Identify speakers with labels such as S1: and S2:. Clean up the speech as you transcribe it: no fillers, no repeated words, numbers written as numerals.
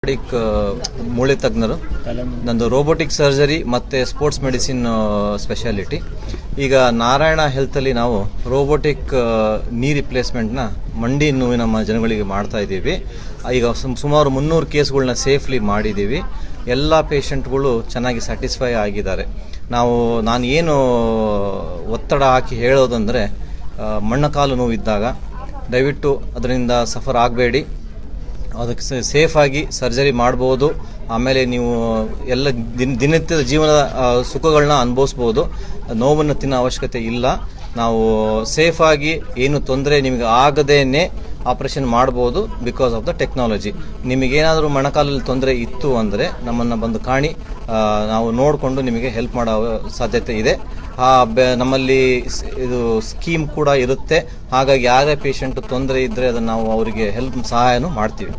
S1: Robotic ಮೂಳೆ ತಜ್ಞರು. ನಂದು ರೋಬೋಟಿಕ್ ಸರ್ಜರಿ ಮತ್ತು ಸ್ಪೋರ್ಟ್ಸ್ ಮೆಡಿಸಿನ್ ಸ್ಪೆಷಾಲಿಟಿ. ಈಗ ನಾರಾಯಣ ಹೆಲ್ತಲ್ಲಿ ನಾವು ರೋಬೋಟಿಕ್ ನೀ ರಿಪ್ಲೇಸ್ಮೆಂಟ್ನ ಮಂಡಿ ನೋವಿನ ಜನಗಳಿಗೆ ಮಾಡ್ತಾ ಇದ್ದೀವಿ. ಈಗ ಸುಮಾರು 300 ಕೇಸ್ಗಳನ್ನ ಸೇಫ್ಲಿ ಮಾಡಿದ್ದೀವಿ. ಎಲ್ಲ ಪೇಷಂಟ್ಗಳು ಚೆನ್ನಾಗಿ ಸ್ಯಾಟಿಸ್ಫೈ ಆಗಿದ್ದಾರೆ. ನಾನು ಏನು ಒತ್ತಡ ಹಾಕಿ ಹೇಳೋದಂದರೆ, ಮೊಣಕಾಲು ನೋವಿದ್ದಾಗ ದಯವಿಟ್ಟು ಅದರಿಂದ ಸಫರ್ ಆಗಬೇಡಿ. ಅದಕ್ಕೆ ಸೇಫಾಗಿ ಸರ್ಜರಿ ಮಾಡ್ಬೋದು. ಆಮೇಲೆ ನೀವು ಎಲ್ಲ ದಿನನಿತ್ಯದ ಜೀವನದ ಸುಖಗಳನ್ನ ಅನುಭವಿಸ್ಬೋದು. ನೋವನ್ನು ತಿನ್ನೋ ಅವಶ್ಯಕತೆ ಇಲ್ಲ. ನಾವು ಸೇಫಾಗಿ ಏನು ತೊಂದರೆ ನಿಮಗೆ ಆಗದೇನೆ ಆಪರೇಷನ್ ಮಾಡ್ಬೋದು ಬಿಕಾಸ್ ಆಫ್ ದ ಟೆಕ್ನಾಲಜಿ. ನಿಮಗೇನಾದರೂ ಮೊಣಕಾಲಲ್ಲಿ ತೊಂದರೆ ಇತ್ತು ಅಂದರೆ ನಮ್ಮನ್ನು ಬಂದು ಕಾಣಿ. ನಾವು ನೋಡಿಕೊಂಡು ನಿಮಗೆ ಹೆಲ್ಪ್ ಮಾಡೋ ಸಾಧ್ಯತೆ ಇದೆ. ನಮ್ಮಲ್ಲಿ ಇದು ಸ್ಕೀಮ್ ಕೂಡ ಇರುತ್ತೆ. ಹಾಗಾಗಿ ಯಾರೇ ಪೇಷಂಟ್ ತೊಂದರೆ ಇದ್ದರೆ ಅದನ್ನು ನಾವು ಅವರಿಗೆ ಸಹಾಯನೂ ಮಾಡ್ತೀವಿ.